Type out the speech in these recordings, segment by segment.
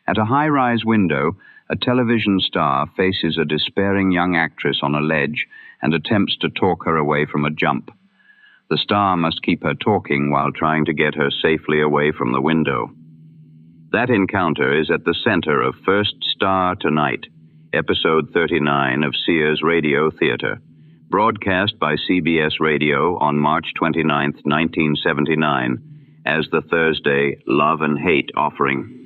At a high-rise window, a television star faces a despairing young actress on a ledge and attempts to talk her away from a jump. The star must keep her talking while trying to get her safely away from the window. That encounter is at the center of First Star Tonight, episode 39 of Sears Radio Theater, broadcast by CBS Radio on March 29, 1979, as the Thursday Love and Hate offering.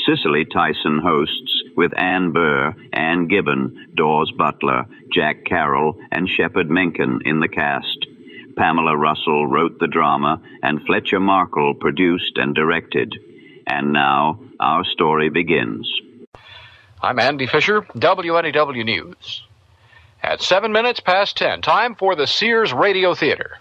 Cicely Tyson hosts with Anne Burr, Anne Gibbon, Daws Butler, Jack Carroll, and Shepard Menken in the cast. Pamela Russell wrote the drama, and Fletcher Markle produced and directed. And now, our story begins. I'm Andy Fisher, WNEW News. At 7 minutes past 10, time for the Sears Radio Theater.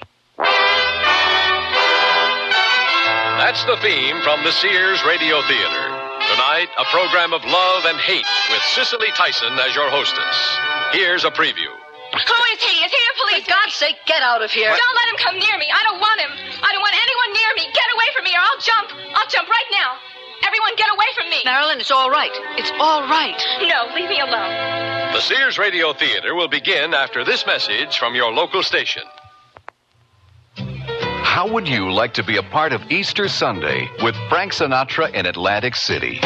That's the theme from the Sears Radio Theater. Tonight, a program of love and hate with Cicely Tyson as your hostess. Here's a preview. Who is he? Is he a policeman? For God's sake, get out of here. Don't let him come near me. I don't want him. I don't want anyone near me. Get away from me or I'll jump. I'll jump right now. Everyone get away from me. Marilyn, it's all right. It's all right. No, leave me alone. The Sears Radio Theater will begin after this message from your local station. How would you like to be a part of Easter Sunday with Frank Sinatra in Atlantic City?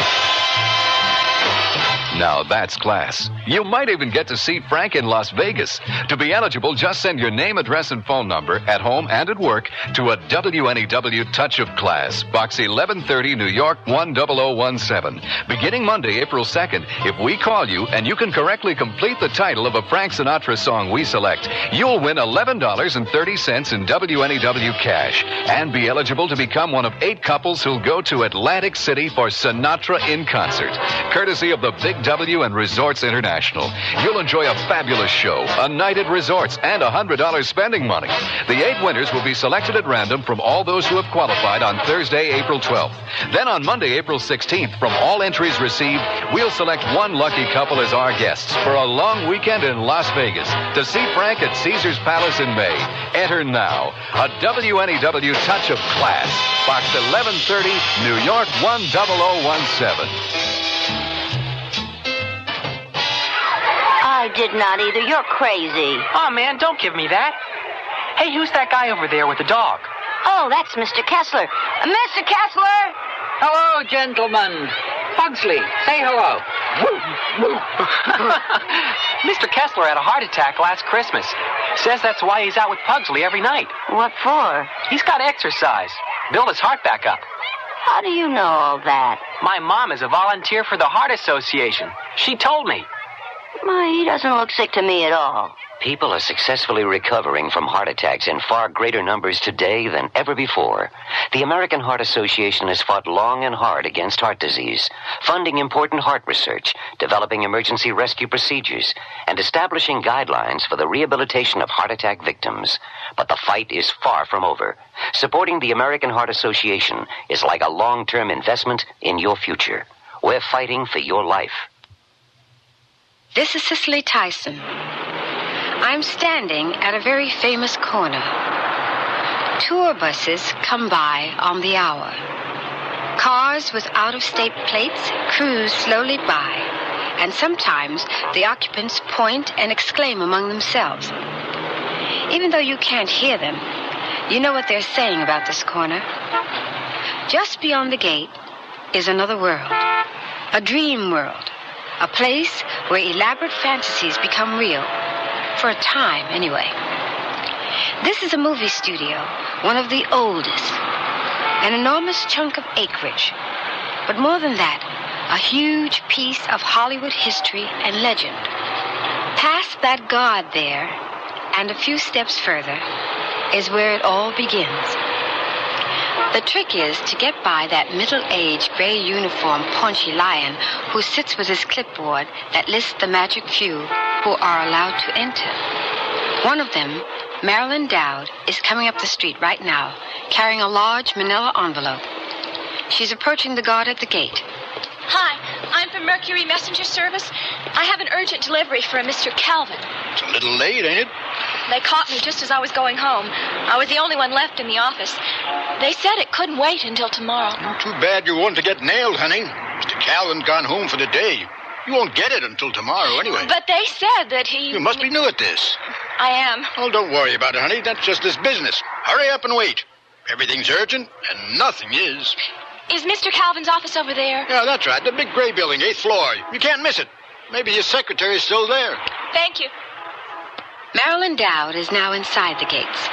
Now that's class. You might even get to see Frank in Las Vegas. To be eligible, just send your name, address, and phone number at home and at work to a WNEW Touch of Class, Box 1130, New York 10017. Beginning Monday, April 2nd, if we call you and you can correctly complete the title of a Frank Sinatra song we select, you'll win $11.30 in WNEW cash and be eligible to become one of 8 couples who'll go to Atlantic City for Sinatra in concert, courtesy of the Big W and Resorts International. You'll enjoy a fabulous show, a night at resorts, and $100 spending money. The 8 winners will be selected at random from all those who have qualified on Thursday, April 12th. Then on Monday, April 16th, from all entries received, we'll select one lucky couple as our guests for a long weekend in Las Vegas to see Frank at Caesars Palace in May. Enter now. A WNEW Touch of Class, Box 1130, New York 10017. I did not either. You're crazy. Oh, man, don't give me that. Hey, who's that guy over there with the dog? Oh, that's Mr. Kessler. Mr. Kessler! Hello, gentlemen. Pugsley, say hello. Mr. Kessler had a heart attack last Christmas. Says that's why he's out with Pugsley every night. What for? He's got to exercise. Build his heart back up. How do you know all that? My mom is a volunteer for the Heart Association. She told me. Why, he doesn't look sick to me at all. People are successfully recovering from heart attacks in far greater numbers today than ever before. The American Heart Association has fought long and hard against heart disease, funding important heart research, developing emergency rescue procedures, and establishing guidelines for the rehabilitation of heart attack victims. But the fight is far from over. Supporting the American Heart Association is like a long-term investment in your future. We're fighting for your life. This is Cicely Tyson. I'm standing at a very famous corner. Tour buses come by on the hour. Cars with out-of-state plates cruise slowly by, and sometimes the occupants point and exclaim among themselves. Even though you can't hear them, you know what they're saying about this corner. Just beyond the gate is another world, a dream world. A place where elaborate fantasies become real. For a time, anyway. This is a movie studio, one of the oldest. An enormous chunk of acreage. But more than that, a huge piece of Hollywood history and legend. Past that guard there, and a few steps further, is where it all begins. The trick is to get by that middle-aged, gray-uniformed, paunchy lion who sits with his clipboard that lists the magic few who are allowed to enter. One of them, Marilyn Dowd, is coming up the street right now, carrying a large manila envelope. She's approaching the guard at the gate. Hi, I'm from Mercury Messenger Service. I have an urgent delivery for a Mr. Calvin. It's a little late, ain't it? They caught me just as I was going home. I was the only one left in the office. They said it couldn't wait until tomorrow. Too bad you want to get nailed, honey. Mr. Calvin gone home for the day. You won't get it until tomorrow anyway. But they said that he... You must be new at this. I am. Oh, don't worry about it, honey. That's just his business. Hurry up and wait. Everything's urgent, and nothing is. Is Mr. Calvin's office over there? Yeah, that's right. The big gray building, 8th floor. You can't miss it. Maybe his secretary's still there. Thank you. Marilyn Dowd is now inside the gates.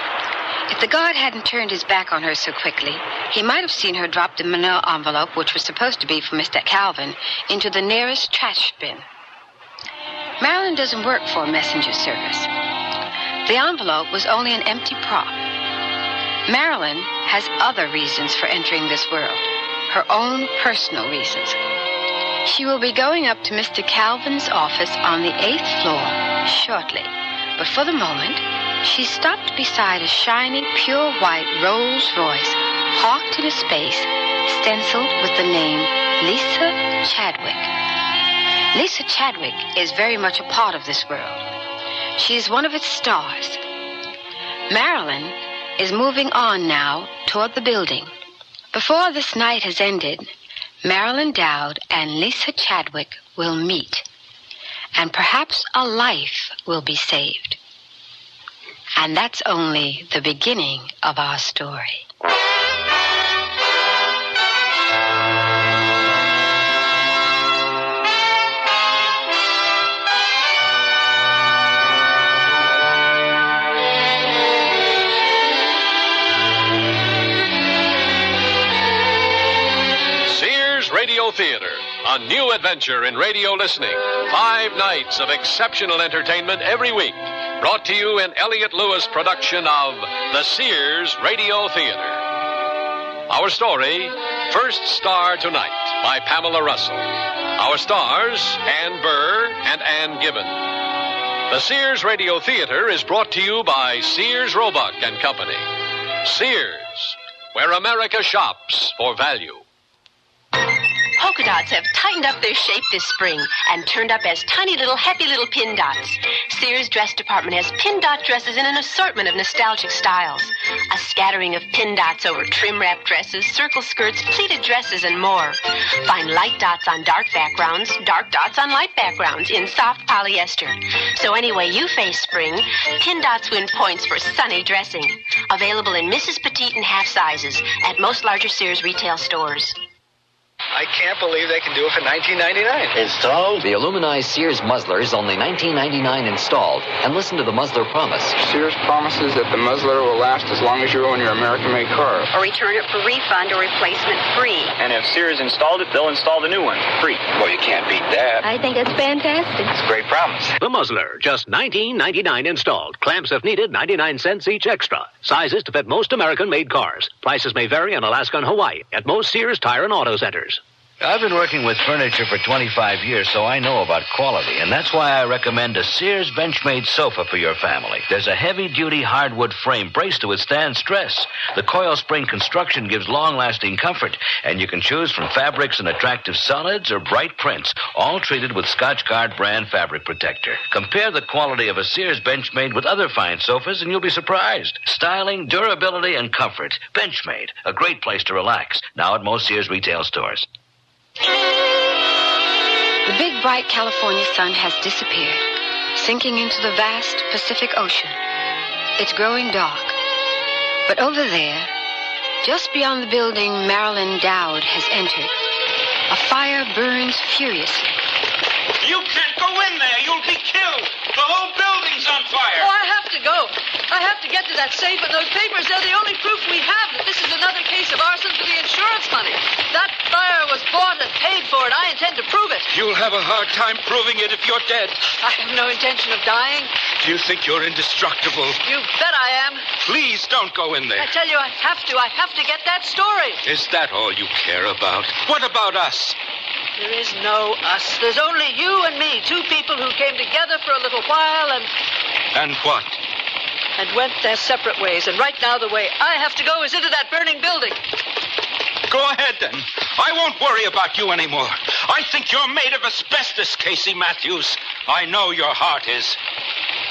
If the guard hadn't turned his back on her so quickly, he might have seen her drop the manila envelope, which was supposed to be for Mr. Calvin, into the nearest trash bin. Marilyn doesn't work for a messenger service. The envelope was only an empty prop. Marilyn has other reasons for entering this world, her own personal reasons. She will be going up to Mr. Calvin's office on the 8th floor shortly, but for the moment, she stopped beside a shiny, pure white Rolls Royce, parked in a space stenciled with the name Lisa Chadwick. Lisa Chadwick is very much a part of this world. She is one of its stars. Marilyn is moving on now toward the building. Before this night has ended, Marilyn Dowd and Lisa Chadwick will meet, and perhaps a life will be saved. And that's only the beginning of our story. Sears Radio Theater, a new adventure in radio listening. 5 nights of exceptional entertainment every week. Brought to you in Elliott Lewis production of the Sears Radio Theater. Our story, First Star Tonight, by Pamela Russell. Our stars, Anne Burr and Anne Gibbon. The Sears Radio Theater is brought to you by Sears Roebuck and Company. Sears, where America shops for value. Polka dots have tightened up their shape this spring and turned up as tiny little, happy little pin dots. Sears Dress Department has pin dot dresses in an assortment of nostalgic styles. A scattering of pin dots over trim-wrap dresses, circle skirts, pleated dresses, and more. Find light dots on dark backgrounds, dark dots on light backgrounds in soft polyester. So any way you face spring, pin dots win points for sunny dressing. Available in Mrs. Petite and half sizes at most larger Sears retail stores. I can't believe they can do it for $19.99. Installed? The aluminized Sears muzzler is only $19.99 installed. And listen to the muzzler promise. Sears promises that the muzzler will last as long as you own your American-made car. Or return it for refund or replacement free. And if Sears installed it, they'll install the new one free. Well, you can't beat that. I think it's fantastic. It's a great promise. The muzzler, just $19.99 installed. Clamps if needed, 99 cents each extra. Sizes to fit most American-made cars. Prices may vary in Alaska and Hawaii at most Sears Tire and Auto Centers. I've been working with furniture for 25 years, so I know about quality, and that's why I recommend a Sears Benchmade sofa for your family. There's a heavy-duty hardwood frame braced to withstand stress. The coil spring construction gives long-lasting comfort, and you can choose from fabrics and attractive solids or bright prints, all treated with Scotchgard brand fabric protector. Compare the quality of a Sears Benchmade with other fine sofas, and you'll be surprised. Styling, durability, and comfort. Benchmade, a great place to relax. Now at most Sears retail stores. The big, bright California sun has disappeared, sinking into the vast Pacific Ocean. It's growing dark. But over there, just beyond the building Marilyn Dowd has entered, a fire burns furiously. You can't go in there. You'll be killed. The whole building's on fire. Oh, I have to go. I have to get to that safe, and those papers, they're the only proof we have that this is another case of arson for the insurance money. That fire was bought and paid for, and I intend to prove it. You'll have a hard time proving it if you're dead. I have no intention of dying. Do you think you're indestructible? You bet I am. Please don't go in there. I tell you, I have to. I have to get that story. Is that all you care about? What about us? There is no us. There's only you and me, two people who came together for a little while and... And what? And went their separate ways. And right now the way I have to go is into that burning building. Go ahead, then. I won't worry about you anymore. I think you're made of asbestos, Casey Matthews. I know your heart is.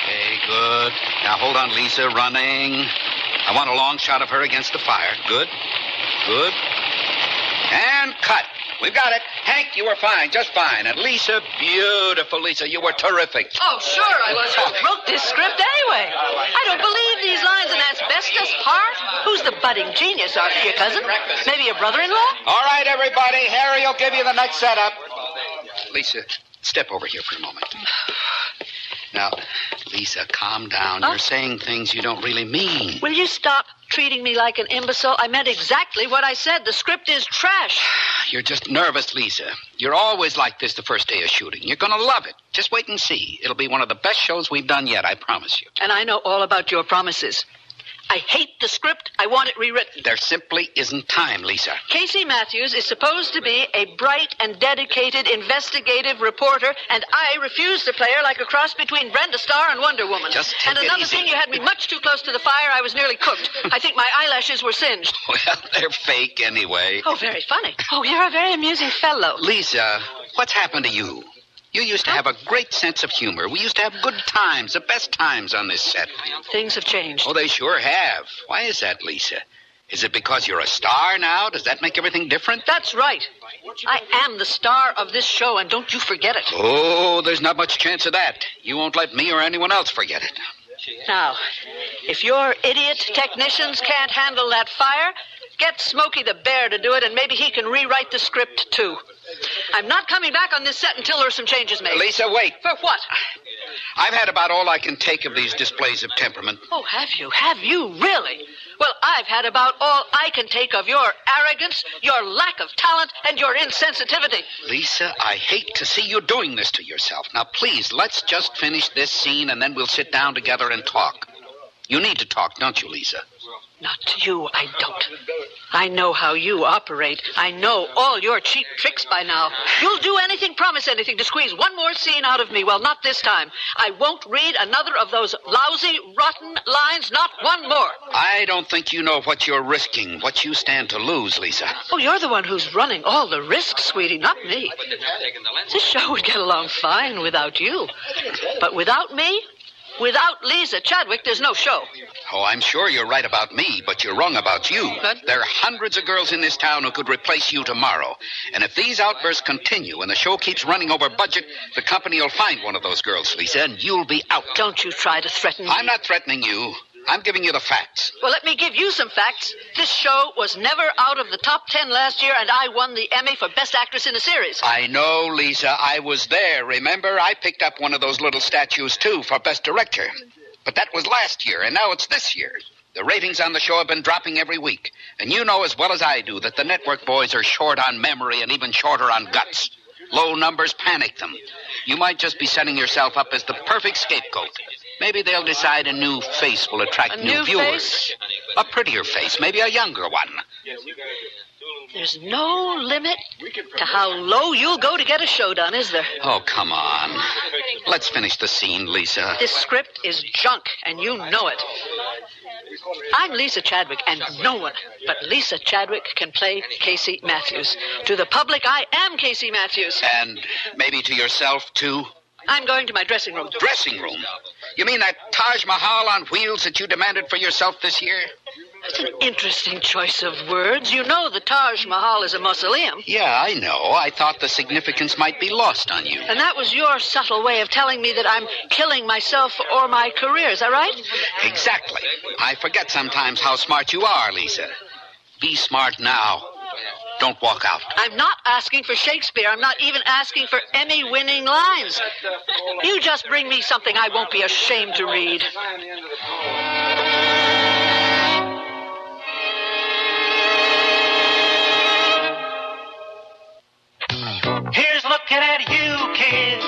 Okay, good. Now, hold on, Lisa. Running. I want a long shot of her against the fire. Good. Good. And cut. We've got it. Hank, you were fine, just fine. And Lisa, beautiful Lisa, you were terrific. Oh, sure I was. Who wrote this script anyway? I don't believe these lines in asbestos heart. Who's the budding genius, Arthur, your cousin? Maybe your brother-in-law? All right, everybody. Harry will give you the next setup. Lisa, step over here for a moment. Now, Lisa, calm down. You're saying things you don't really mean. Will you stop treating me like an imbecile? I meant exactly what I said. The script is trash. You're just nervous, Lisa. You're always like this the first day of shooting. You're going to love it. Just wait and see. It'll be one of the best shows we've done yet, I promise you. And I know all about your promises. I hate the script. I want it rewritten. There simply isn't time, Lisa. Casey Matthews is supposed to be a bright and dedicated investigative reporter, and I refuse to play her like a cross between Brenda Starr and Wonder Woman. Just take and another it easy. thing, you had me much too close to the fire. I was nearly cooked. I think my eyelashes were singed. Well, they're fake anyway. Oh, very funny. Oh, you're a very amusing fellow. Lisa, what's happened to you? You used to have a great sense of humor. We used to have good times, the best times on this set. Things have changed. Oh, they sure have. Why is that, Lisa? Is it because you're a star now? Does that make everything different? That's right. I am the star of this show, and don't you forget it. Oh, there's not much chance of that. You won't let me or anyone else forget it. Now, if your idiot technicians can't handle that fire, get Smokey the Bear to do it, and maybe he can rewrite the script, too. I'm not coming back on this set until there's some changes made. Lisa, wait. For what? I've had about all I can take of these displays of temperament. Oh, have you? Have you really? Well, I've had about all I can take of your arrogance, your lack of talent, and your insensitivity. Lisa, I hate to see you doing this to yourself. Now, please, let's just finish this scene, and then we'll sit down together and talk. You need to talk, don't you, Lisa? Not to you, I don't. I know how you operate. I know all your cheap tricks by now. You'll do anything, promise anything to squeeze one more scene out of me. Well, not this time. I won't read another of those lousy, rotten lines, not one more. I don't think you know what you're risking, what you stand to lose, Lisa. Oh, you're the one who's running all the risks, sweetie, not me. This show would get along fine without you. But without me, without Lisa Chadwick, there's no show. Oh, I'm sure you're right about me, but you're wrong about you. But there are hundreds of girls in this town who could replace you tomorrow. And if these outbursts continue and the show keeps running over budget, the company will find one of those girls, Lisa, and you'll be out. Don't you try to threaten me. I'm not threatening you. I'm giving you the facts. Well, let me give you some facts. This show was never out of the top 10 last year, and I won the Emmy for Best Actress in a Series. I know, Lisa. I was there. Remember, I picked up one of those little statues, too, for Best Director. But that was last year, and now it's this year. The ratings on the show have been dropping every week. And you know as well as I do that the network boys are short on memory and even shorter on guts. Low numbers panic them. You might just be setting yourself up as the perfect scapegoat. Maybe they'll decide a new face will attract new viewers. Face? A prettier face, maybe a younger one. There's no limit to how low you'll go to get a show done, is there? Oh, come on. Let's finish the scene, Lisa. This script is junk, and you know it. I'm Lisa Chadwick, and no one but Lisa Chadwick can play Casey Matthews. To the public, I am Casey Matthews. And maybe to yourself, too? I'm going to my dressing room. Dressing room? You mean that Taj Mahal on wheels that you demanded for yourself this year? That's an interesting choice of words. You know the Taj Mahal is a mausoleum. Yeah, I know. I thought the significance might be lost on you. And that was your subtle way of telling me that I'm killing myself or my career. Is that right? Exactly. I forget sometimes how smart you are, Lisa. Be smart now. Don't walk out. I'm not asking for Shakespeare. I'm not even asking for Emmy-winning lines. You just bring me something I won't be ashamed to read. Here's looking at you, kid,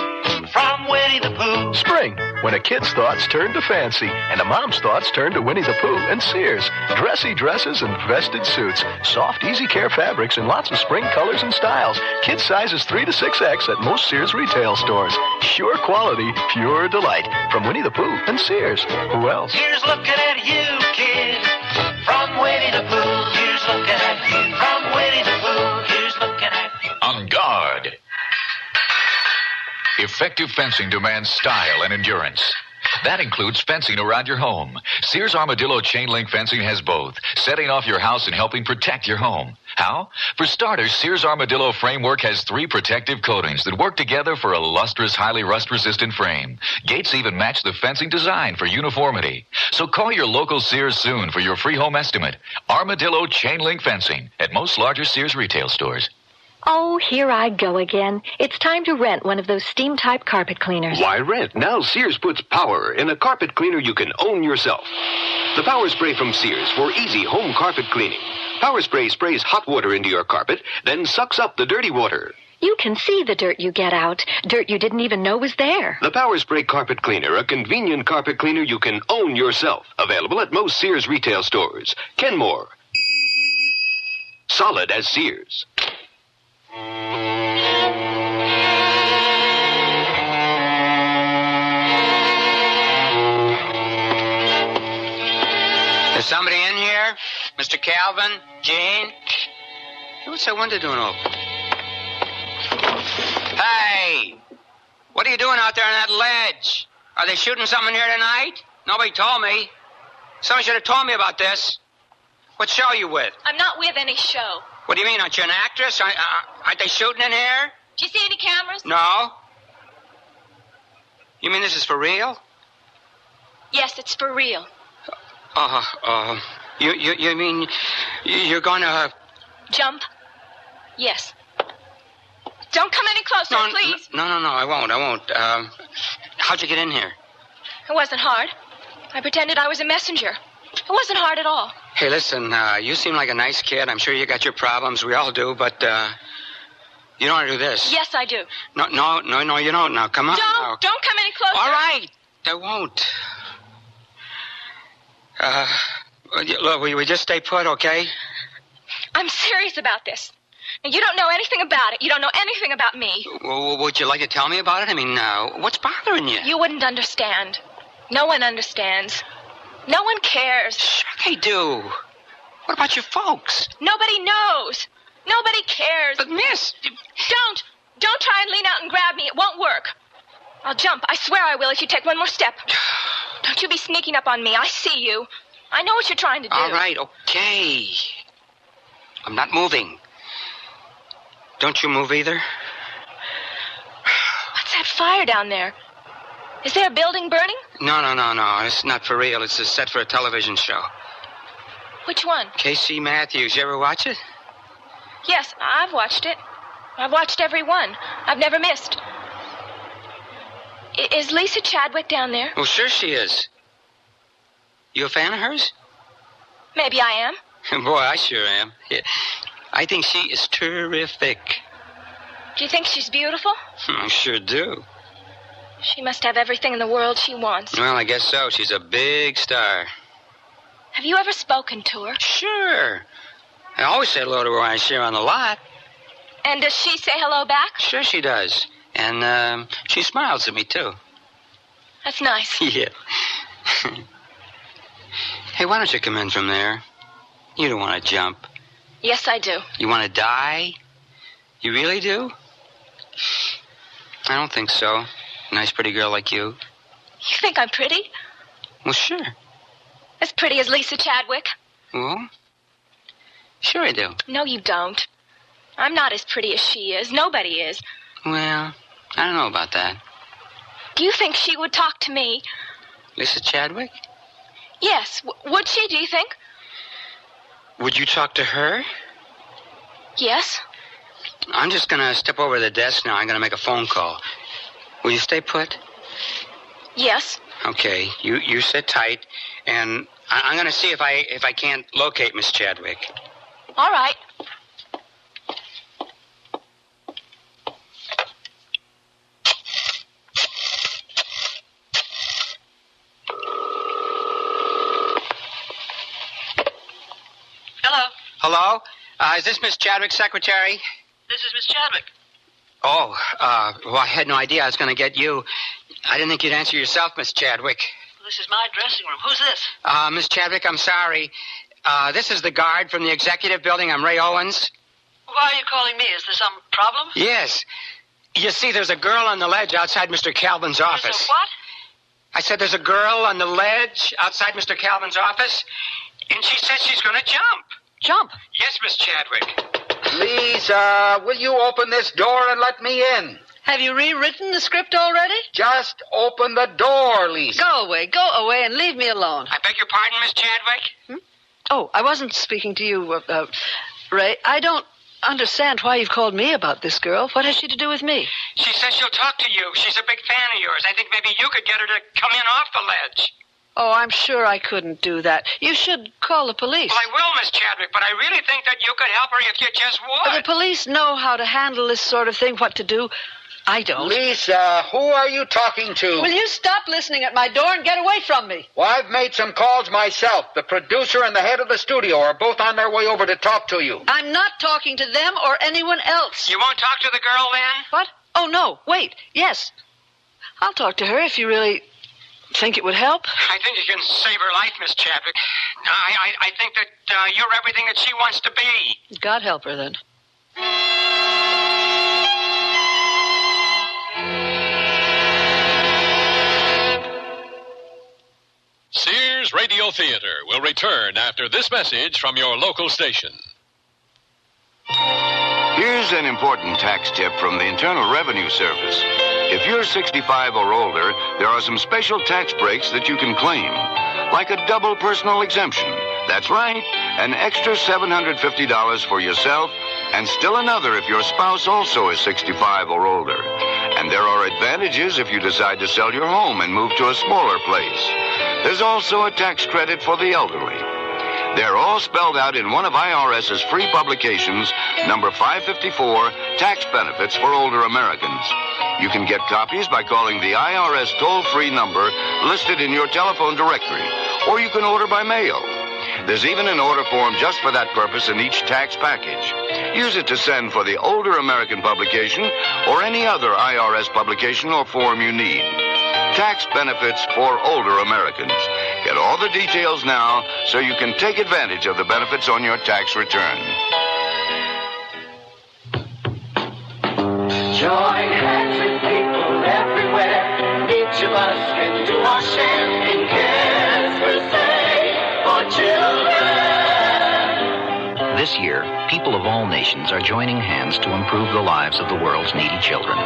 from Winnie the Pooh. Spring, when a kid's thoughts turn to fancy, and a mom's thoughts turn to Winnie the Pooh and Sears. Dressy dresses and vested suits, soft, easy care fabrics, and lots of spring colors and styles. Kids sizes 3 to 6X at most Sears retail stores. Sure quality, pure delight. From Winnie the Pooh and Sears. Who else? Here's looking at you, kid, from Winnie the Pooh. Here's looking at you, from Winnie the Pooh. Here's looking at you. On guard. Effective fencing demands style and endurance. That includes fencing around your home. Sears Armadillo chain link fencing has both, setting off your house and helping protect your home. How? For starters, Sears Armadillo framework has 3 protective coatings that work together for a lustrous, highly rust-resistant frame. Gates even match the fencing design for uniformity. So call your local Sears soon for your free home estimate. Armadillo chain link fencing at most larger Sears retail stores. Oh, here I go again. It's time to rent one of those steam-type carpet cleaners. Why rent? Now Sears puts power in a carpet cleaner you can own yourself. The Power Spray from Sears for easy home carpet cleaning. Power Spray sprays hot water into your carpet, then sucks up the dirty water. You can see the dirt you get out. Dirt you didn't even know was there. The Power Spray Carpet Cleaner, a convenient carpet cleaner you can own yourself. Available at most Sears retail stores. Kenmore. Solid as Sears. Is somebody in here? Mr. Calvin? Jane? What's that window doing open? Hey! What are you doing out there on that ledge? Are they shooting something here tonight? Nobody told me. Somebody should have told me about this. What show are you with? I'm not with any show. What do you mean? Aren't you an actress? Aren't they shooting in here? Do you see any cameras? No. You mean this is for real? Yes, it's for real. You mean you're gonna... Jump? Yes. Don't come any closer, please. No, I won't. How'd you get in here? It wasn't hard. I pretended I was a messenger. It wasn't hard at all. Hey, listen, you seem like a nice kid. I'm sure you got your problems. We all do, but, you don't want to do this. Yes, I do. No, you don't. Now, come on. Don't come any closer. All right. I won't. Look, we just stay put, okay? I'm serious about this. You don't know anything about it. You don't know anything about me. Well, would you like to tell me about it? I mean, what's bothering you? You wouldn't understand. No one understands. No one cares. Sure they do. What about your folks? Nobody knows. Nobody cares. But, miss... Don't try and lean out and grab me. It won't work. I'll jump. I swear I will if you take one more step. Don't you be sneaking up on me. I see you. I know what you're trying to do. All right, okay. I'm not moving. Don't you move either? What's that fire down there? Is there a building burning? No. It's not for real. It's a set for a television show. Which one? K.C. Matthews. You ever watch it? Yes, I've watched it. I've watched every one. I've never missed. Is Lisa Chadwick down there? Well, sure she is. You a fan of hers? Maybe I am. Boy, I sure am. Yeah. I think she is terrific. Do you think she's beautiful? I sure do. She must have everything in the world she wants. Well, I guess so. She's a big star. Have you ever spoken to her? Sure. I always say hello to her when I see her on the lot. And does she say hello back? Sure she does. And she smiles at me, too. That's nice. Yeah. Hey, why don't you come in from there? You don't want to jump. Yes, I do. You want to die? You really do? I don't think so. Nice, pretty girl like you. You think I'm pretty? Well, sure. As pretty as Lisa Chadwick? Well, sure I do. No, you don't. I'm not as pretty as she is. Nobody is. Well, I don't know about that. Do you think she would talk to me? Lisa Chadwick? Yes. Would she, do you think? Would you talk to her? Yes. I'm just going to step over to the desk now. I'm going to make a phone call. Will you stay put? Yes. Okay. You sit tight, and I'm going to see if I can't locate Miss Chadwick. All right. Hello? Is this Miss Chadwick's secretary? This is Miss Chadwick. Oh, well, I had no idea I was going to get you. I didn't think you'd answer yourself, Miss Chadwick. This is my dressing room. Who's this? Miss Chadwick, I'm sorry. This is the guard from the executive building. I'm Ray Owens. Why are you calling me? Is there some problem? Yes. You see, there's a girl on the ledge outside Mr. Calvin's office. There's a what? I said there's a girl on the ledge outside Mr. Calvin's office, and she says she's going to jump. Jump? Yes, Miss Chadwick. Lisa, will you open this door and let me in? Have you rewritten the script already? Just open the door, Lisa. Go away and leave me alone. I beg your pardon, Miss Chadwick? Oh, I wasn't speaking to you, Ray. I don't understand why you've called me about this girl. What has she to do with me? She says she'll talk to you. She's a big fan of yours. I think maybe you could get her to come in off the ledge. Oh, I'm sure I couldn't do that. You should call the police. Well, I will, Miss Chadwick, but I really think that you could help her if you just would. The police know how to handle this sort of thing, what to do. I don't. Lisa, who are you talking to? Will you stop listening at my door and get away from me? Well, I've made some calls myself. The producer and the head of the studio are both on their way over to talk to you. I'm not talking to them or anyone else. You won't talk to the girl then? What? Oh, no. Wait. Yes. I'll talk to her if you really think it would help. I think you can save her life, Miss Chadwick. I think that you're everything that she wants to be. God help her, then. Sears Radio Theater will return after this message from your local station. Here's an important tax tip from the Internal Revenue Service. If you're 65 or older, there are some special tax breaks that you can claim, like a double personal exemption. That's right, an extra $750 for yourself, and still another if your spouse also is 65 or older. And there are advantages if you decide to sell your home and move to a smaller place. There's also a tax credit for the elderly. They're all spelled out in one of IRS's free publications, number 554, Tax Benefits for Older Americans. You can get copies by calling the IRS toll-free number listed in your telephone directory, or you can order by mail. There's even an order form just for that purpose in each tax package. Use it to send for the Older American publication or any other IRS publication or form you need. Tax Benefits for Older Americans. Get all the details now so you can take advantage of the benefits on your tax return. Join hands with people everywhere. Each of us can do our share in cares for say for children. This year, people of all nations are joining hands to improve the lives of the world's needy children.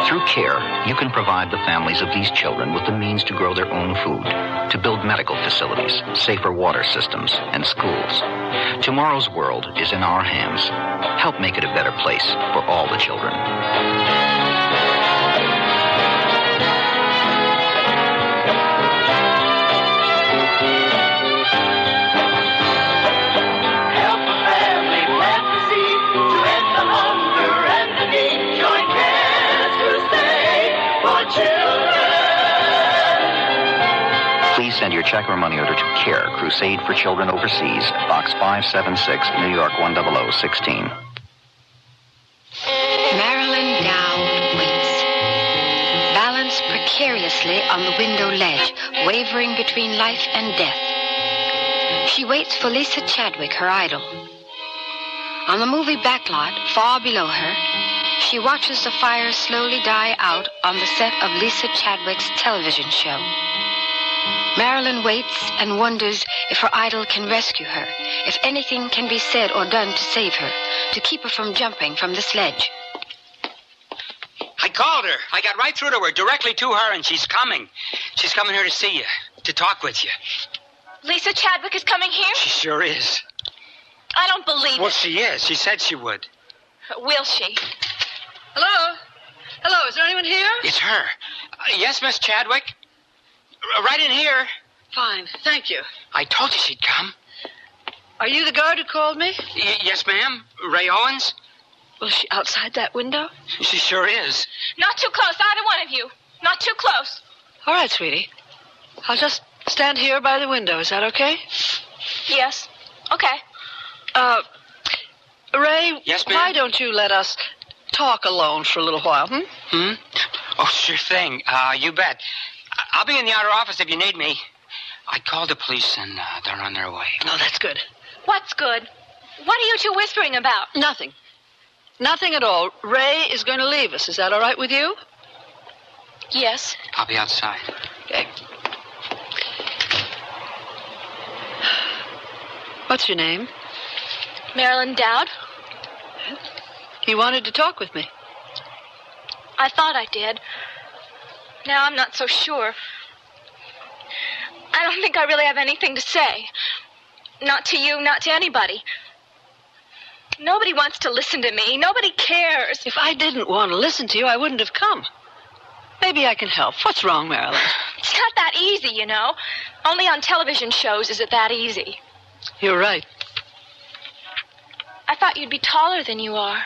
Through CARE, you can provide the families of these children with the means to grow their own food, to build medical facilities, safer water systems, and schools. Tomorrow's world is in our hands. Help make it a better place for all the children. Help a family plant the seed to end the hunger and the need. Join cares to stay for children. Please send your check or money order to CARE, Crusade for Children Overseas, Box 576, New York 10016. Marilyn Dowd waits, balanced precariously on the window ledge, wavering between life and death. She waits for Lisa Chadwick, her idol. On the movie backlot, far below her, she watches the fire slowly die out on the set of Lisa Chadwick's television show. Marilyn waits and wonders if her idol can rescue her, if anything can be said or done to save her, to keep her from jumping from this ledge. I called her. I got right through to her, directly to her, and she's coming. She's coming here to see you, to talk with you. Lisa Chadwick is coming here? She sure is. I don't believe it. Well, she is. She said she would. Will she? Hello? Hello, is there anyone here? It's her. Yes, Miss Chadwick? Right in here. Fine, thank you. I told you she'd come. Are you the guard who called me? Yes, ma'am. Ray Owens? Was she outside that window? She sure is. Not too close, either one of you. Not too close. All right, sweetie. I'll just stand here by the window. Is that okay? Yes. Okay. Ray, yes, ma'am? Why don't you let us talk alone for a little while, Oh, sure thing. You bet. I'll be in the outer office if you need me. I called the police, and they're on their way. Oh, that's good. What's good? What are you two whispering about? Nothing. Nothing at all. Ray is going to leave us. Is that all right with you? Yes. I'll be outside. Okay. What's your name? Marilyn Dowd. You wanted to talk with me. I thought I did. Now I'm not so sure. I don't think I really have anything to say. Not to you, not to anybody. Nobody wants to listen to me. Nobody cares. If I didn't want to listen to you, I wouldn't have come. Maybe I can help. What's wrong, Marilyn? It's not that easy, you know. Only on television shows is it that easy. You're right. I thought you'd be taller than you are.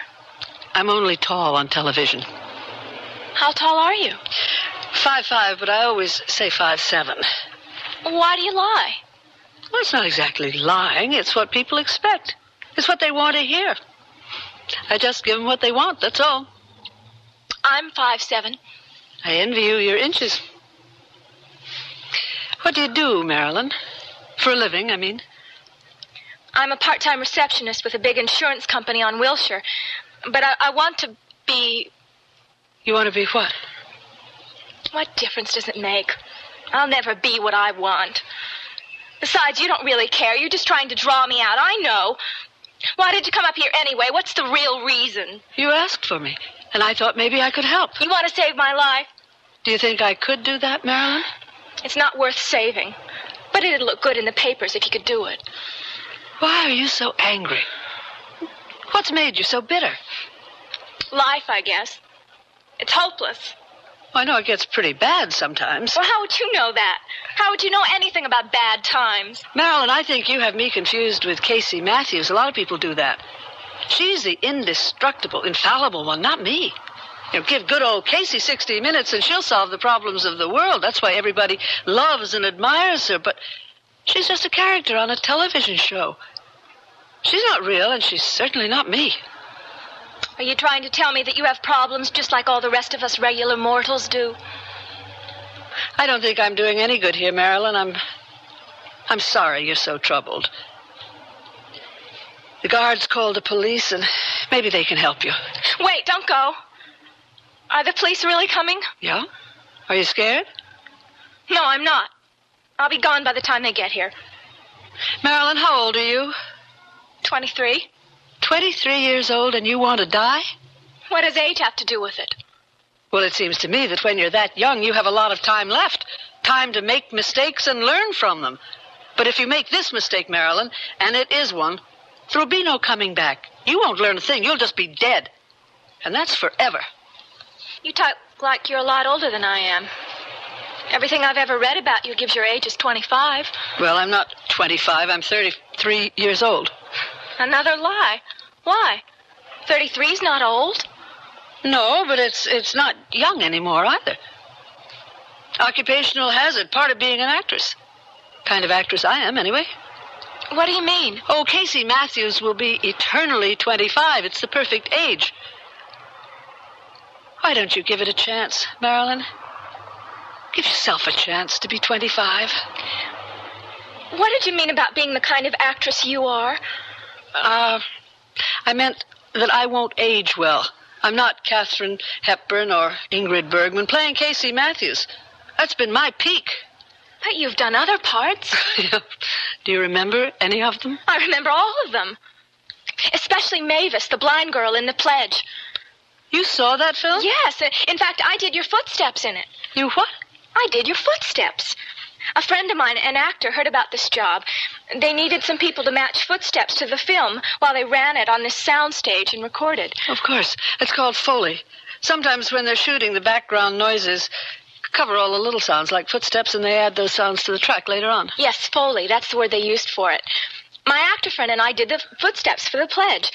I'm only tall on television. How tall are you? 5'5", but I always say 5'7". Why do you lie? Well, it's not exactly lying. It's what people expect. It's what they want to hear. I just give them what they want, that's all. I'm 5'7". I envy you your inches. What do you do, Marilyn? For a living, I mean. I'm a part-time receptionist with a big insurance company on Wilshire. But I want to be... You want to be what? What difference does it make? I'll never be what I want. Besides, you don't really care. You're just trying to draw me out. I know. Why did you come up here anyway? What's the real reason? You asked for me, and I thought maybe I could help. You want to save my life? Do you think I could do that, Marilyn? It's not worth saving. But it'd look good in the papers if you could do it. Why are you so angry? What's made you so bitter? Life, I guess. It's hopeless. Well, I know it gets pretty bad sometimes. Well, how would you know that? How would you know anything about bad times? Marilyn, I think you have me confused with Casey Matthews. A lot of people do that. She's the indestructible, infallible one, not me. You know, give good old Casey 60 minutes and she'll solve the problems of the world. That's why everybody loves and admires her. But she's just a character on a television show. She's not real, and she's certainly not me. Are you trying to tell me that you have problems just like all the rest of us regular mortals do? I don't think I'm doing any good here, Marilyn. I'm sorry you're so troubled. The guards called the police, and maybe they can help you. Wait, don't go. Are the police really coming? Yeah? Are you scared? No, I'm not. I'll be gone by the time they get here. Marilyn, how old are you? 23. 23 years old, and you want to die? What does age have to do with it? Well, it seems to me that when you're that young, you have a lot of time left. Time to make mistakes and learn from them. But if you make this mistake, Marilyn, and it is one, there'll be no coming back. You won't learn a thing. You'll just be dead. And that's forever. You talk like you're a lot older than I am. Everything I've ever read about you gives your age as 25. Well, I'm not 25. I'm 33 years old. Another lie. Why? 33's not old. No, but it's not young anymore either. Occupational hazard, part of being an actress. Kind of actress I am, anyway. What do you mean? Oh, Casey Matthews will be eternally 25. It's the perfect age. Why don't you give it a chance, Marilyn? Give yourself a chance to be 25. What did you mean about being the kind of actress you are? I meant that I won't age well. I'm not Katharine Hepburn or Ingrid Bergman playing Casey Matthews. That's been my peak. But you've done other parts. Do you remember any of them? I remember all of them. Especially Mavis, the blind girl in The Pledge. You saw that film? Yes. In fact, I did your footsteps in it. You what? I did your footsteps. A friend of mine, an actor, heard about this job. They needed some people to match footsteps to the film while they ran it on this soundstage and recorded. Of course. It's called Foley. Sometimes when they're shooting, the background noises cover all the little sounds like footsteps, and they add those sounds to the track later on. Yes, Foley. That's the word they used for it. My actor friend and I did the footsteps for The Pledge.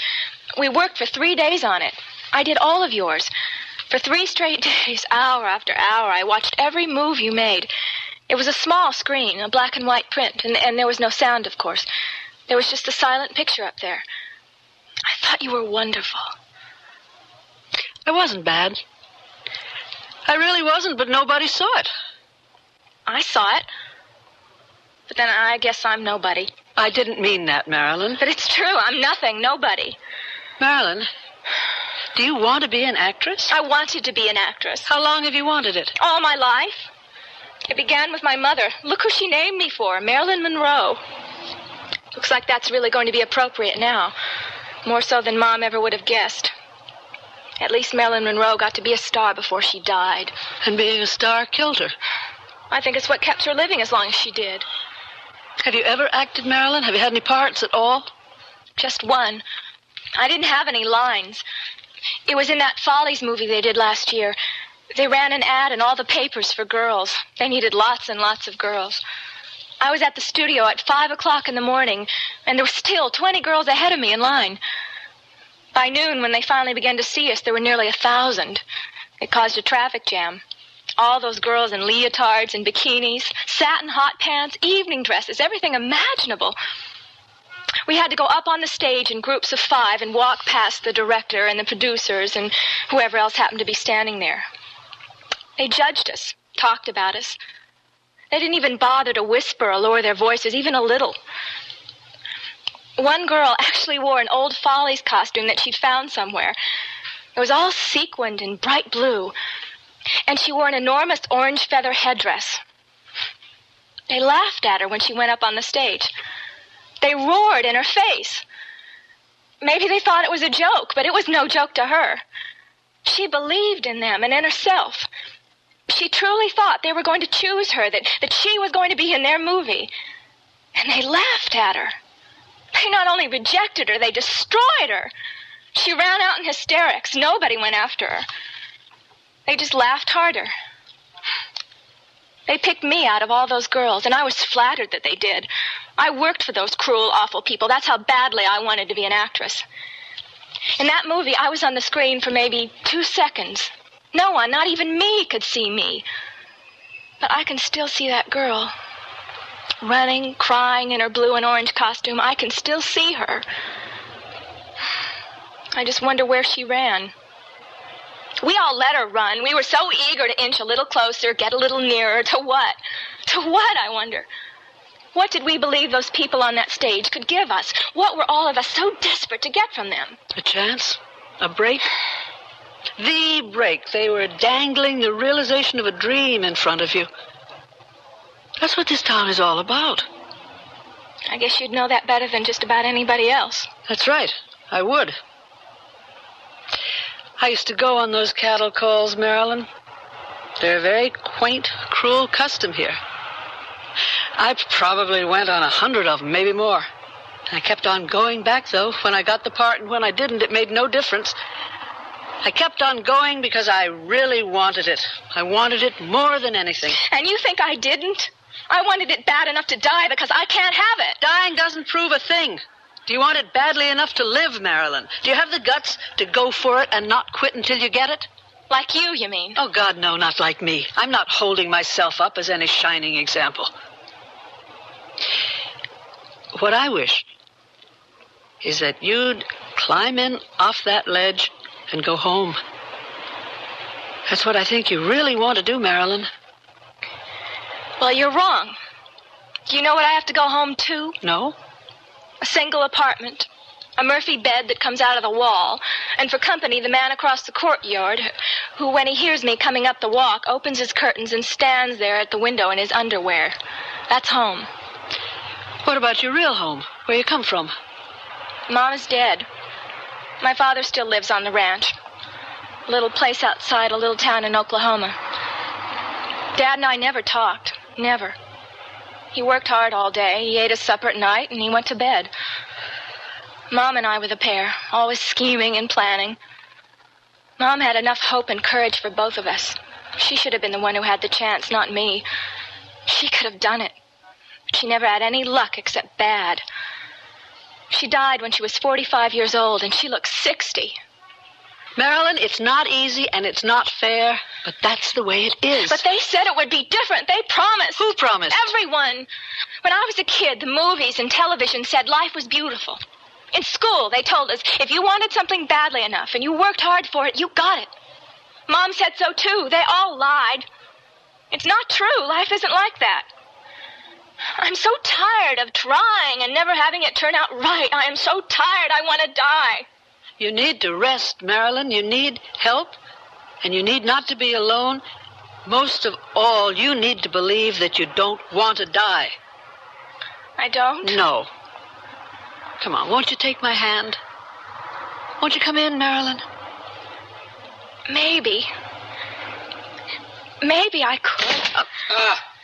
We worked for 3 days on it. I did all of yours. For 3 straight days, hour after hour, I watched every move you made. It was a small screen, a black and white print, and there was no sound, of course. There was just a silent picture up there. I thought you were wonderful. I wasn't bad. I really wasn't, but nobody saw it. I saw it. But then I guess I'm nobody. I didn't mean that, Marilyn. But it's true. I'm nothing, nobody. Marilyn, do you want to be an actress? I wanted to be an actress. How long have you wanted it? All my life. It began with my mother. Look who she named me for, Marilyn Monroe. Looks like that's really going to be appropriate now. More so than Mom ever would have guessed. At least Marilyn Monroe got to be a star before she died. And being a star killed her. I think it's what kept her living as long as she did. Have you ever acted, Marilyn? Have you had any parts at all? Just one. I didn't have any lines. It was in that Follies movie they did last year. They ran an ad in all the papers for girls. They needed lots and lots of girls. I was at the studio at 5 o'clock in the morning, and there were still 20 girls ahead of me in line. By noon, when they finally began to see us, there were nearly 1,000. It caused a traffic jam. All those girls in leotards and bikinis, satin hot pants, evening dresses, everything imaginable. We had to go up on the stage in groups of 5 and walk past the director and the producers and whoever else happened to be standing there. They judged us, talked about us. They didn't even bother to whisper or lower their voices, even a little. One girl actually wore an old Follies costume that she'd found somewhere. It was all sequined in bright blue, and she wore an enormous orange feather headdress. They laughed at her when she went up on the stage. They roared in her face. Maybe they thought it was a joke, but it was no joke to her. She believed in them and in herself. She truly thought they were going to choose her, that she was going to be in their movie. And they laughed at her. They not only rejected her, they destroyed her. She ran out in hysterics. Nobody went after her. They just laughed harder. They picked me out of all those girls, and I was flattered that they did. I worked for those cruel, awful people. That's how badly I wanted to be an actress. In that movie, I was on the screen for maybe 2 seconds. No one, not even me, could see me. But I can still see that girl. Running, crying in her blue and orange costume. I can still see her. I just wonder where she ran. We all let her run. We were so eager to inch a little closer, get a little nearer. To what? To what, I wonder? What did we believe those people on that stage could give us? What were all of us so desperate to get from them? A chance? A break? The break. They were dangling the realization of a dream in front of you. That's what this town is all about. I guess you'd know that better than just about anybody else. That's right. I would. I used to go on those cattle calls, Marilyn. They're a very quaint, cruel custom here. I probably went on 100 of them, maybe more. I kept on going back, though. When I got the part and when I didn't, it made no difference. I kept on going because I really wanted it. I wanted it more than anything. And you think I didn't? I wanted it bad enough to die because I can't have it. Dying doesn't prove a thing. Do you want it badly enough to live, Marilyn? Do you have the guts to go for it and not quit until you get it? Like you mean? Oh, God, no, not like me. I'm not holding myself up as any shining example. What I wish is that you'd climb in off that ledge and go home. That's what I think you really want to do, Marilyn. Well, you're wrong. Do you know what I have to go home to? No. A single apartment. A Murphy bed that comes out of the wall. And for company, the man across the courtyard, who, when he hears me coming up the walk, opens his curtains and stands there at the window in his underwear. That's home. What about your real home? Where you come from? Mom is dead. My father still lives on the ranch. A little place outside a little town in Oklahoma. Dad and I never talked. Never. He worked hard all day. He ate his supper at night, and he went to bed. Mom and I were the pair, always scheming and planning. Mom had enough hope and courage for both of us. She should have been the one who had the chance, not me. She could have done it. She never had any luck except bad. She died when she was 45 years old, and she looks 60. Marilyn, it's not easy and it's not fair, but that's the way it is. But they said it would be different. They promised. Who promised? Everyone. When I was a kid, the movies and television said life was beautiful. In school, they told us if you wanted something badly enough and you worked hard for it, you got it. Mom said so, too. They all lied. It's not true. Life isn't like that. I'm so tired of trying and never having it turn out right. I am so tired I want to die. You need to rest, Marilyn. You need help. And you need not to be alone. Most of all, you need to believe that you don't want to die. I don't? No. Come on, won't you take my hand? Won't you come in, Marilyn? Maybe. Maybe I could.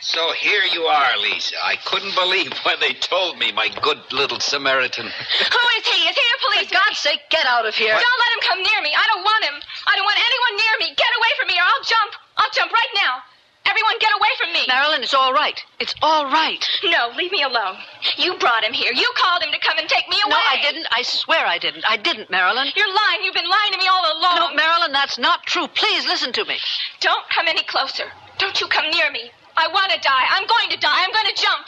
So here you are, Lisa. I couldn't believe when they told me, my good little Samaritan. Who is he? Is he a policeman? For God's sake, get out of here. Don't let him come near me. I don't want him. I don't want anyone near me. Get away from me or I'll jump. I'll jump right now. Everyone get away from me. Marilyn, it's all right. It's all right. No, leave me alone. You brought him here. You called him to come and take me away. No, I didn't. I swear I didn't. I didn't, Marilyn. You're lying. You've been lying to me all along. No, Marilyn, that's not true. Please listen to me. Don't come any closer. Don't you come near me. I want to die. I'm going to die. I'm going to jump.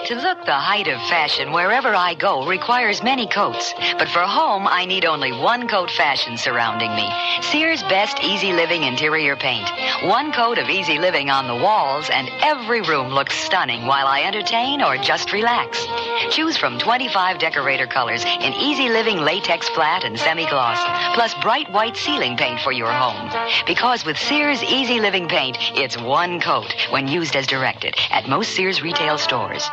To look the height of fashion wherever I go requires many coats. But for home, I need only one coat fashion surrounding me. Sears Best Easy Living Interior Paint. One coat of easy living on the walls, and every room looks stunning while I entertain or just relax. Choose from 25 decorator colors in easy living latex flat and semi-gloss, plus bright white ceiling paint for your home. Because with Sears Easy Living Paint, it's one coat when used as directed at most Sears retail stores.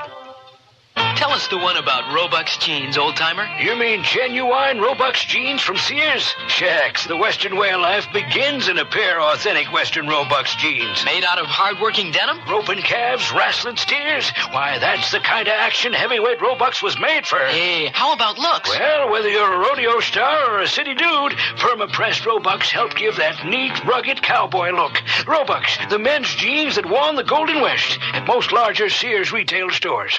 Tell us the one about Robux jeans, old-timer. You mean genuine Robux jeans from Sears? Shucks, the Western way of life begins in a pair of authentic Western Robux jeans. Made out of hard-working denim? Roping calves, wrestling steers. Why, that's the kind of action heavyweight Robux was made for. Hey, how about looks? Well, whether you're a rodeo star or a city dude, firm-pressed Robux help give that neat, rugged cowboy look. Robux, the men's jeans that won the Golden West at most larger Sears retail stores.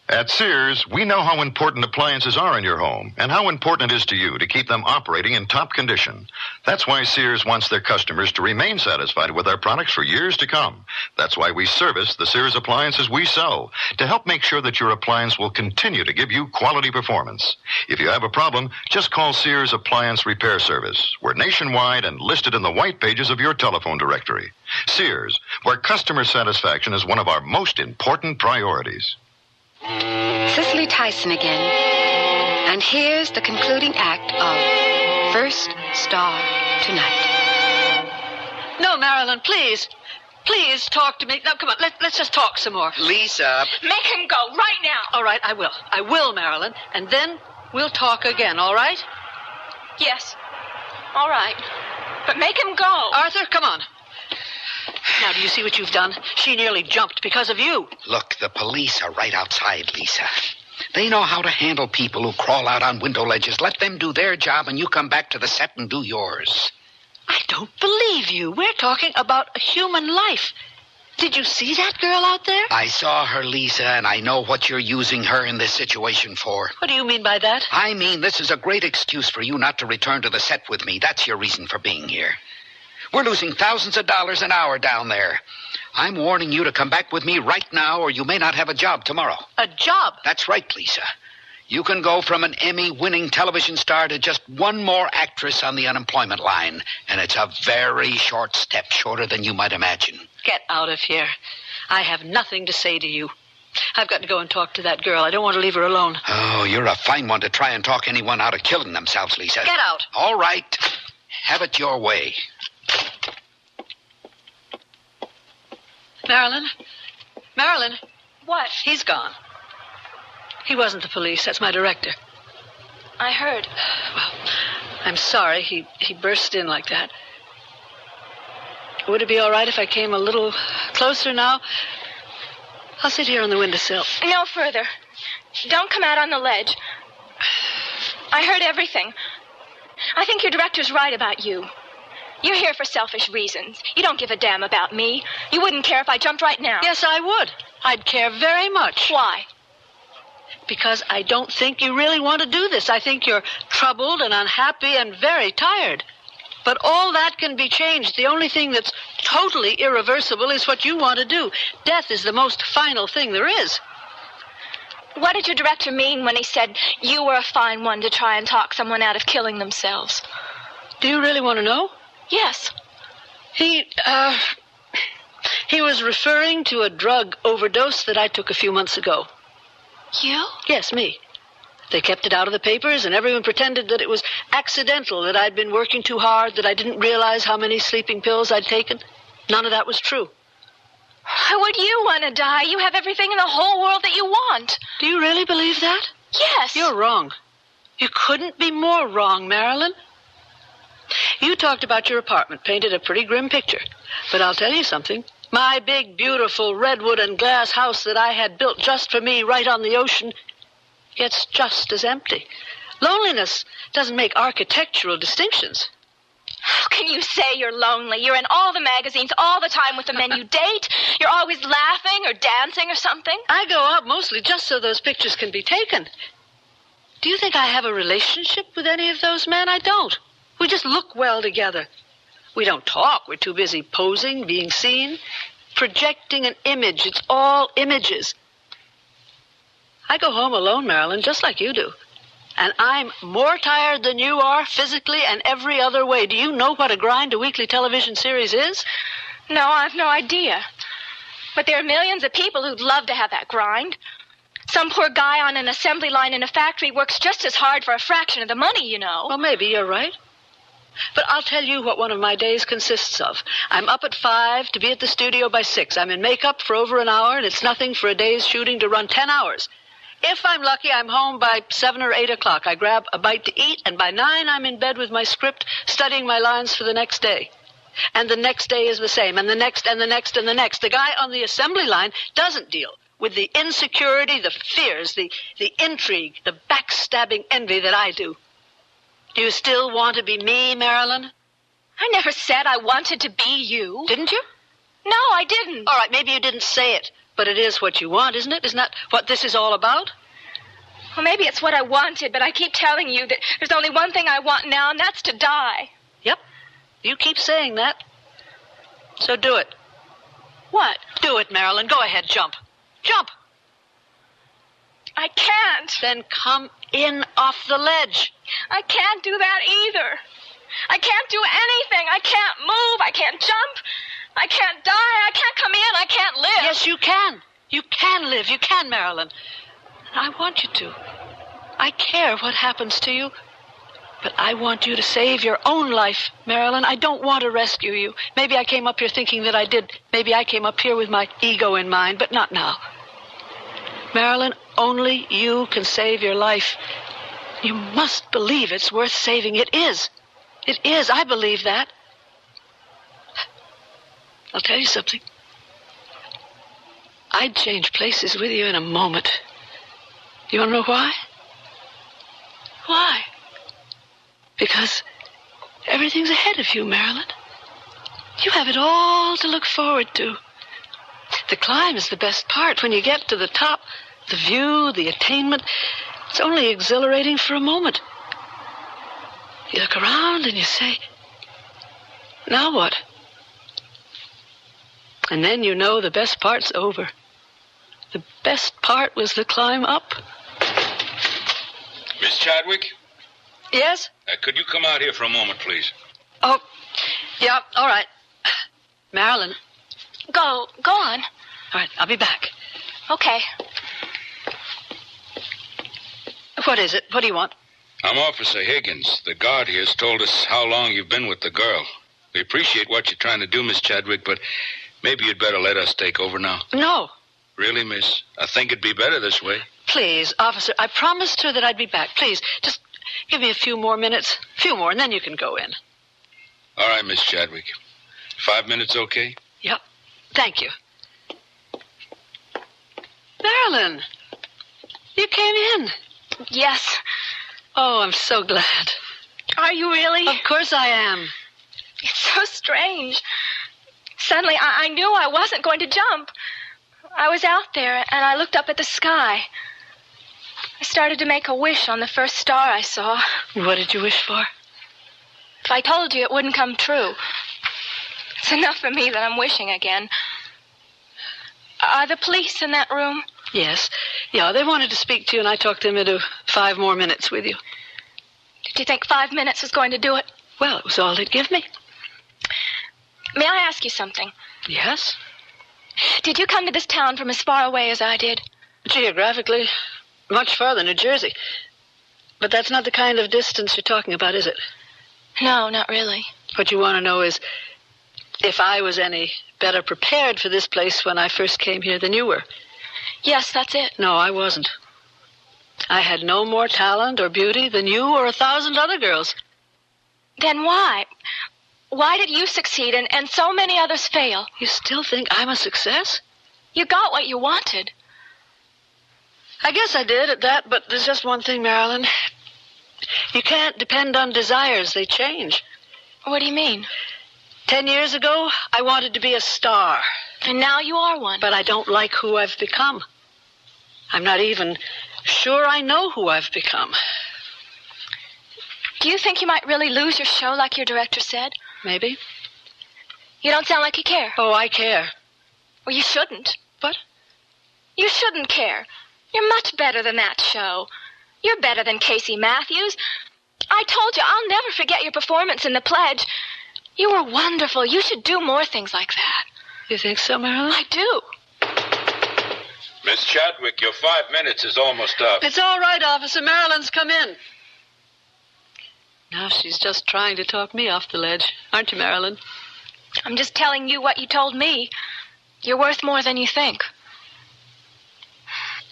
At Sears, we know how important appliances are in your home and how important it is to you to keep them operating in top condition. That's why Sears wants their customers to remain satisfied with our products for years to come. That's why we service the Sears appliances we sell, to help make sure that your appliance will continue to give you quality performance. If you have a problem, just call Sears Appliance Repair Service. We're nationwide and listed in the white pages of your telephone directory. Sears, where customer satisfaction is one of our most important priorities. Cicely Tyson again. And here's the concluding act of First Star Tonight. No, Marilyn, please. Please talk to me. Now, come on, let's just talk some more. Lisa. Make him go right now. All right, I will. I will, Marilyn. And then we'll talk again, all right? Yes. All right. But make him go. Arthur, come on. Now, do you see what you've done? She nearly jumped because of you. Look, the police are right outside, Lisa. They know how to handle people who crawl out on window ledges. Let them do their job, and you come back to the set and do yours. I don't believe you. We're talking about a human life. Did you see that girl out there? I saw her, Lisa, and I know what you're using her in this situation for. What do you mean by that? I mean, this is a great excuse for you not to return to the set with me. That's your reason for being here. We're losing thousands of dollars an hour down there. I'm warning you to come back with me right now, or you may not have a job tomorrow. A job? That's right, Lisa. You can go from an Emmy-winning television star to just one more actress on the unemployment line, and it's a very short step, shorter than you might imagine. Get out of here. I have nothing to say to you. I've got to go and talk to that girl. I don't want to leave her alone. Oh, you're a fine one to try and talk anyone out of killing themselves, Lisa. Get out. All right. Have it your way. Marilyn? Marilyn? What? He's gone. He wasn't the police. That's my director. I heard. Well, I'm sorry he burst in like that. Would it be all right if I came a little closer now? I'll sit here on the windowsill. No further. Don't come out on the ledge. I heard everything. I think your director's right about you. You're here for selfish reasons. You don't give a damn about me. You wouldn't care if I jumped right now. Yes, I would. I'd care very much. Why? Because I don't think you really want to do this. I think you're troubled and unhappy and very tired. But all that can be changed. The only thing that's totally irreversible is what you want to do. Death is the most final thing there is. What did your director mean when he said you were a fine one to try and talk someone out of killing themselves? Do you really want to know? Yes. He was referring to a drug overdose that I took a few months ago. You? Yes, me. They kept it out of the papers, and everyone pretended that it was accidental, that I'd been working too hard, that I didn't realize how many sleeping pills I'd taken. None of that was true. Why would you want to die? You have everything in the whole world that you want. Do you really believe that? Yes. You're wrong. You couldn't be more wrong, Marilyn. You talked about your apartment, painted a pretty grim picture. But I'll tell you something. My big, beautiful redwood and glass house that I had built just for me right on the ocean, it's just as empty. Loneliness doesn't make architectural distinctions. How can you say you're lonely? You're in all the magazines all the time with the men you date. You're always laughing or dancing or something. I go out mostly just so those pictures can be taken. Do you think I have a relationship with any of those men? I don't. We just look well together. We don't talk. We're too busy posing, being seen, projecting an image. It's all images. I go home alone, Marilyn, just like you do. And I'm more tired than you are, physically and every other way. Do you know what a grind a weekly television series is? No, I've no idea. But there are millions of people who'd love to have that grind. Some poor guy on an assembly line in a factory works just as hard for a fraction of the money, you know. Well, maybe you're right. But I'll tell you what one of my days consists of. I'm up at 5 to be at the studio by 6. I'm in makeup for over an hour, and it's nothing for a day's shooting to run 10 hours. If I'm lucky, I'm home by 7 or 8 o'clock. I grab a bite to eat, and by 9, I'm in bed with my script, studying my lines for the next day. And the next day is the same, and the next, and the next, and the next. The guy on the assembly line doesn't deal with the insecurity, the fears, the intrigue, the backstabbing envy that I do. Do you still want to be me, Marilyn? I never said I wanted to be you. Didn't you? No, I didn't. All right, maybe you didn't say it, but it is what you want, isn't it? Isn't that what this is all about? Well, maybe it's what I wanted, but I keep telling you that there's only one thing I want now, and that's to die. Yep. You keep saying that. So do it. What? Do it, Marilyn. Go ahead, jump. Jump! I can't. Then come in off the ledge. I can't do that either. I can't do anything. I can't move. I can't jump. I can't die. I can't come in. I can't live. Yes, you can. You can live. You can, Marilyn. I want you to. I care what happens to you. But I want you to save your own life, Marilyn. I don't want to rescue you. Maybe I came up here thinking that I did. Maybe I came up here with my ego in mind, but not now. Marilyn, only you can save your life. You must believe it's worth saving. It is. It is. I believe that. I'll tell you something. I'd change places with you in a moment. You want to know why? Why? Because everything's ahead of you, Marilyn. You have it all to look forward to. The climb is the best part. When you get to the top, the view, the attainment, it's only exhilarating for a moment. You look around and you say, now what? And then you know the best part's over. The best part was the climb up. Miss Chadwick? Yes? Could you come out here for a moment, please? Oh, yeah, all right. Marilyn. Go on. All right, I'll be back. Okay. What is it? What do you want? I'm Officer Higgins. The guard here's told us how long you've been with the girl. We appreciate what you're trying to do, Miss Chadwick, but maybe you'd better let us take over now. No. Really, miss? I think it'd be better this way. Please, officer, I promised her that I'd be back. Please, just give me a few more minutes. A few more, and then you can go in. All right, Miss Chadwick. 5 minutes, okay? Yep. Thank you. Marilyn, you came in. Yes. Oh, I'm so glad. Are you really? Of course I am. It's so strange. Suddenly, I knew I wasn't going to jump. I was out there, and I looked up at the sky. I started to make a wish on the first star I saw. What did you wish for? If I told you, it wouldn't come true. It's enough for me that I'm wishing again. Are the police in that room? Yes. Yeah, they wanted to speak to you, and I talked them into 5 more minutes with you. Did you think 5 minutes was going to do it? Well, it was all they'd give me. May I ask you something? Yes? Did you come to this town from as far away as I did? Geographically, much farther, New Jersey. But that's not the kind of distance you're talking about, is it? No, not really. What you want to know is if I was any better prepared for this place when I first came here than you were. Yes, that's it. No, I wasn't. I had no more talent or beauty than you or 1,000 other girls. Then why? Why did you succeed and so many others fail? You still think I'm a success? You got what you wanted. I guess I did at that, but there's just one thing, Marilyn. You can't depend on desires. They change. What do you mean? 10 years ago, I wanted to be a star. And now you are one. But I don't like who I've become. I'm not even sure I know who I've become. Do you think you might really lose your show like your director said? Maybe. You don't sound like you care. Oh, I care. Well, you shouldn't. What? You shouldn't care. You're much better than that show. You're better than Casey Matthews. I told you, I'll never forget your performance in The Pledge. You were wonderful. You should do more things like that. You think so, Marilyn? I do. Miss Chadwick, your 5 minutes is almost up. It's all right, Officer. Marilyn's come in. Now she's just trying to talk me off the ledge. Aren't you, Marilyn? I'm just telling you what you told me. You're worth more than you think.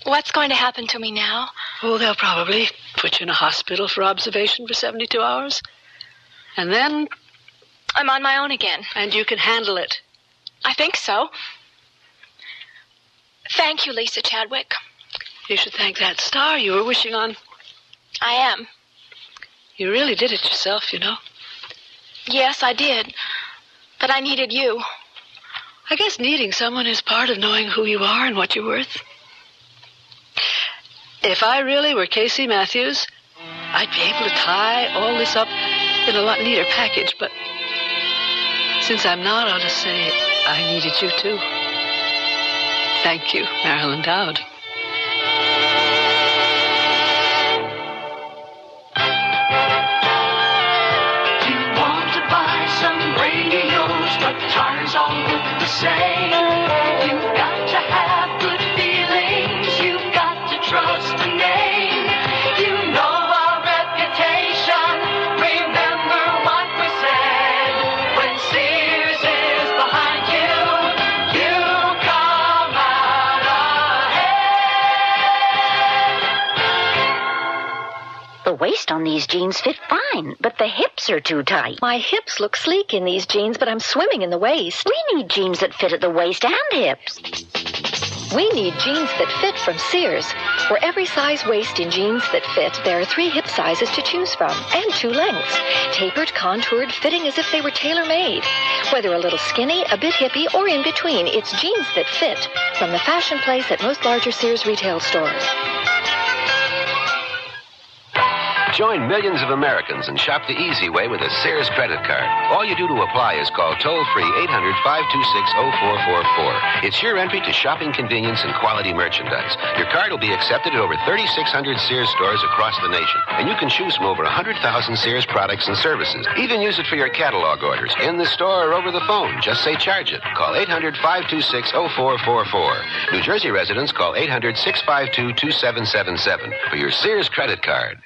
What's going to happen to me now? Oh, they'll probably put you in a hospital for observation for 72 hours. And then I'm on my own again. And you can handle it. I think so. Thank you, Lisa Chadwick. You should thank that star you were wishing on. I am. You really did it yourself, you know. Yes, I did. But I needed you. I guess needing someone is part of knowing who you are and what you're worth. If I really were Casey Matthews, I'd be able to tie all this up in a lot neater package, but since I'm not, I'll just say I needed you too. Thank you, Marilyn Dowd. You want to buy some radios, but the tires all look the same. You've got to have good feelings. You've got to trust the name. You know our reputation. Remember what we said. When Sears is behind you, you come out ahead. The waist on these jeans fit fine, but the hips are too tight. My hips look sleek in these jeans, but I'm swimming in the waist. We need jeans that fit at the waist and hips. We need jeans that fit from Sears. For every size waist in jeans that fit, there are 3 hip sizes to choose from, and 2 lengths. Tapered, contoured, fitting as if they were tailor-made. Whether a little skinny, a bit hippie, or in between, it's jeans that fit from the fashion place at most larger Sears retail stores. Join millions of Americans and shop the easy way with a Sears credit card. All you do to apply is call toll-free 800-526-0444. It's your entry to shopping convenience and quality merchandise. Your card will be accepted at over 3,600 Sears stores across the nation. And you can choose from over 100,000 Sears products and services. Even use it for your catalog orders, in the store or over the phone. Just say charge it. Call 800-526-0444. New Jersey residents call 800-652-2777 for your Sears credit card.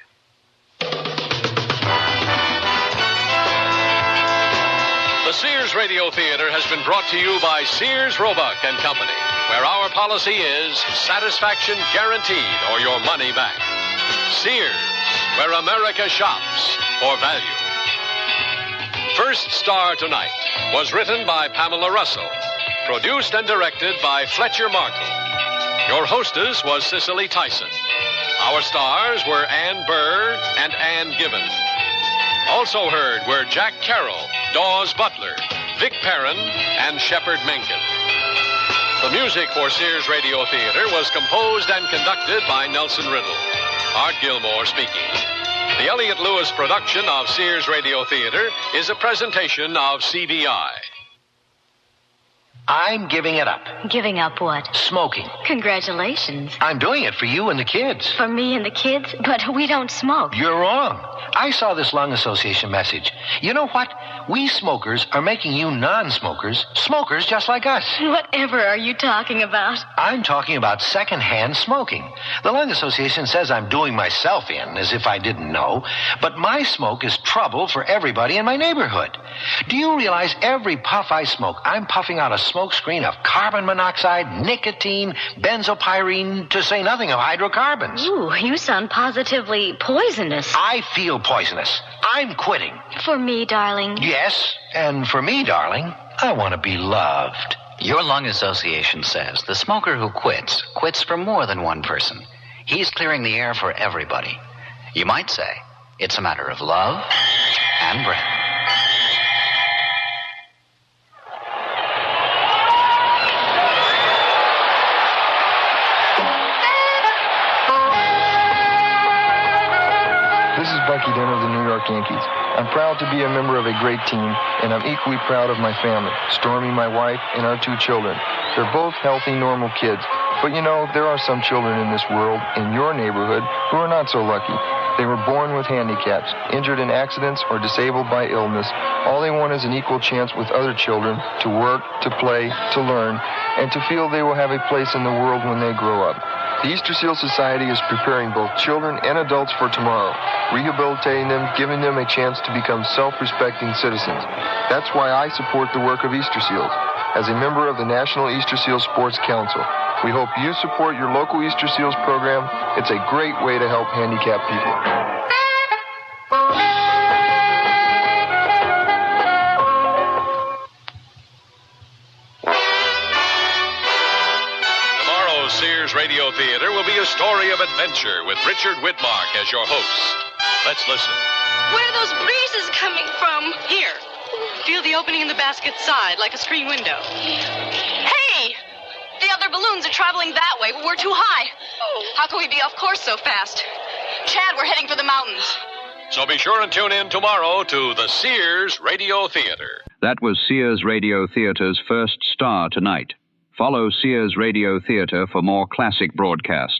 The Sears Radio Theater has been brought to you by Sears Roebuck and Company, where our policy is satisfaction guaranteed or your money back. Sears, where America shops for value. First Star Tonight was written by Pamela Russell, produced and directed by Fletcher Markle. Your hostess was Cicely Tyson. Our stars were Anne Burr and Anne Gibbon. Also heard were Jack Carroll, Daws Butler, Vic Perrin, and Shepard Menken. The music for Sears Radio Theater was composed and conducted by Nelson Riddle. Art Gilmore speaking. The Elliott Lewis production of Sears Radio Theater is a presentation of CBI. I'm giving it up. Giving up what? Smoking. Congratulations. I'm doing it for you and the kids. For me and the kids? But we don't smoke. You're wrong. I saw this Lung Association message. You know what? We smokers are making you non-smokers smokers just like us. Whatever are you talking about? I'm talking about secondhand smoking. The Lung Association says I'm doing myself in, as if I didn't know, but my smoke is trouble for everybody in my neighborhood. Do you realize every puff I smoke, I'm puffing out a smoke screen of carbon monoxide, nicotine, benzopyrene, to say nothing of hydrocarbons? Ooh, you sound positively poisonous. I feel poisonous. I'm quitting. For me, darling. Yes, and for me, darling, I want to be loved. Your lung association says the smoker who quits for more than one person. He's clearing the air for everybody. You might say it's a matter of love and breath. This is Bucky Dent of the New York Yankees. I'm proud to be a member of a great team, and I'm equally proud of my family, Stormy, my wife, and our 2 children. They're both healthy, normal kids. But you know, there are some children in this world, in your neighborhood, who are not so lucky. They were born with handicaps, injured in accidents, or disabled by illness. All they want is an equal chance with other children to work, to play, to learn, and to feel they will have a place in the world when they grow up. The Easter Seal Society is preparing both children and adults for tomorrow, rehabilitating them, giving them a chance to become self-respecting citizens. That's why I support the work of Easter Seals. As a member of the National Easter Seal Sports Council, we hope you support your local Easter Seals program. It's a great way to help handicapped people. Sears Radio Theater will be a story of adventure with Richard Whitmark as your host. Let's listen. Where are those breezes coming from? Here. Feel the opening in the basket side, like a screen window. Hey! The other balloons are traveling that way, but we're too high. How can we be off course so fast? Chad, we're heading for the mountains. So be sure and tune in tomorrow to the Sears Radio Theater. That was Sears Radio Theater's first star tonight. Follow Sears Radio Theater for more classic broadcasts.